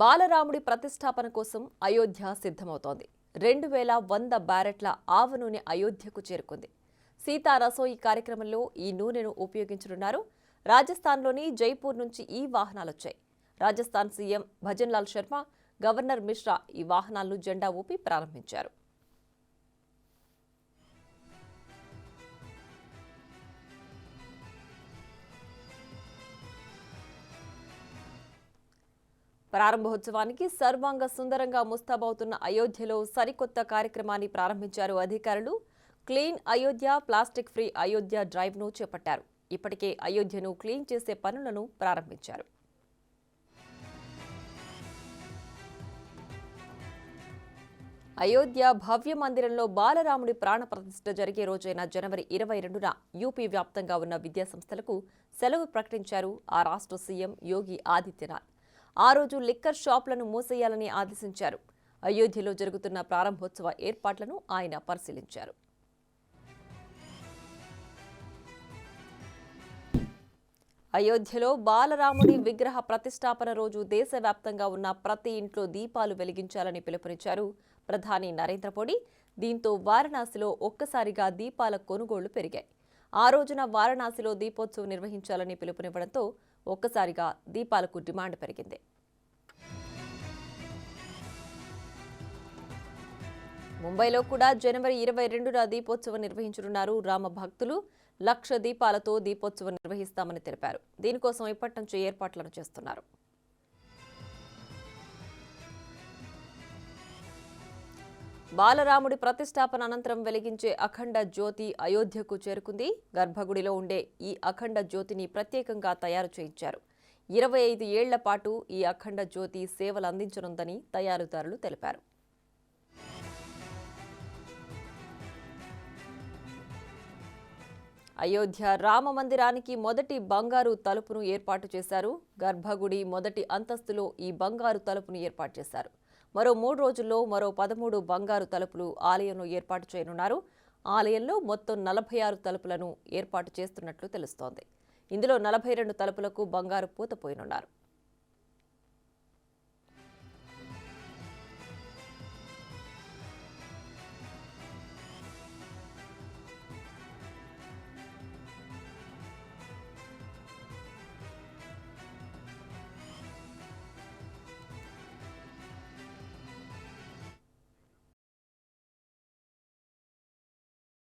బాలరాముడి ప్రతిష్టాపన కోసం అయోధ్య సిద్ధమవుతోంది. 2100 బ్యారెట్ల ఆవ నూనె అయోధ్యకు చేరుకుంది. సీతా రసోయి కార్యక్రమంలో ఈ నూనెను ఉపయోగించనున్నారు. రాజస్థాన్లోని జైపూర్ నుంచి ఈ వాహనాలొచ్చాయి. రాజస్థాన్ సీఎం భజన్లాల్ శర్మ, గవర్నర్ మిశ్రా ఈ వాహనాలను జెండా ఊపి ప్రారంభించారు. ప్రారంభోత్సవానికి సర్వాంగ సుందరంగా ముస్తాబవుతున్న అయోధ్యలో సరికొత్త కార్యక్రమాన్ని ప్రారంభించారు అధికారులు. Clean Ayodhya, plastic free Ayodhya డ్రైవ్ను చేపట్టారు. ఇప్పటికే అయోధ్యను క్లీన్ చేసే పనులను ప్రారంభించారు. అయోధ్య భవ్య మందిరంలో బాలరాముడి ప్రాణ ప్రతిష్ఠ జరిగే రోజైన జనవరి 22న యూపీ వ్యాప్తంగా ఉన్న విద్యాసంస్థలకు సెలవు ప్రకటించారు ఆ రాష్ట్ర సీఎం యోగి ఆదిత్యనాథ్. ఆ రోజు లిక్కర్ షాపులను మూసేయాలని ఆదేశించారు. అయోధ్యలో జరుగుతున్న ప్రారంభోత్సవ ఏర్పాట్లను ఆయన పరిశీలించారు. అయోధ్యలో బాలరాముడి విగ్రహ ప్రతిష్టాపన రోజు దేశవ్యాప్తంగా ఉన్న ప్రతి ఇంట్లో దీపాలు వెలిగించాలని పిలుపునిచ్చారు ప్రధాని నరేంద్ర మోడీ. దీంతో వారణాసిలో ఒక్కసారిగా దీపాల కొనుగోళ్లు పెరిగాయి. ఆ రోజున వారణాసిలో దీపోత్సవం నిర్వహించాలని పిలుపునివ్వడంతో ఒక్కసారిగా దీపాలకు డిమాండ్ పెరిగింది. ముంబైలో కూడా జనవరి 22న దీపోత్సవం నిర్వహించనున్నారు. రామ భక్తులు 1,00,000 దీపాలతో దీపోత్సవం నిర్వహిస్తామని తెలిపారు. దీనికోసం ఇప్పటి నుంచి ఏర్పాట్లను చేస్తున్నారు. బాలరాముడి ప్రతిష్టాపన అనంతరం వెలిగించే అఖండ జ్యోతి అయోధ్యకు చేరుకుంది. గర్భగుడిలో ఉండే ఈ అఖండ జ్యోతిని ప్రత్యేకంగా తయారు చేయించారు. 25 ఏళ్ల పాటు ఈ అఖండ జ్యోతి సేవలు అందించనుందని తయారీదారులు తెలిపారు. అయోధ్య రామ మందిరానికి మొదటి బంగారు తలుపును ఏర్పాటు చేశారు. గర్భగుడి మొదటి అంతస్తులో ఈ బంగారు తలుపును ఏర్పాటు చేశారు. మరో 3 రోజుల్లో మరో 13 బంగారు తలుపులు ఆలయంలో ఏర్పాటు చేయనున్నారు. ఆలయంలో మొత్తం 46 తలుపులను ఏర్పాటు చేస్తున్నట్లు తెలుస్తోంది. ఇందులో 42 తలుపులకు బంగారు పూత పోయనున్నారు.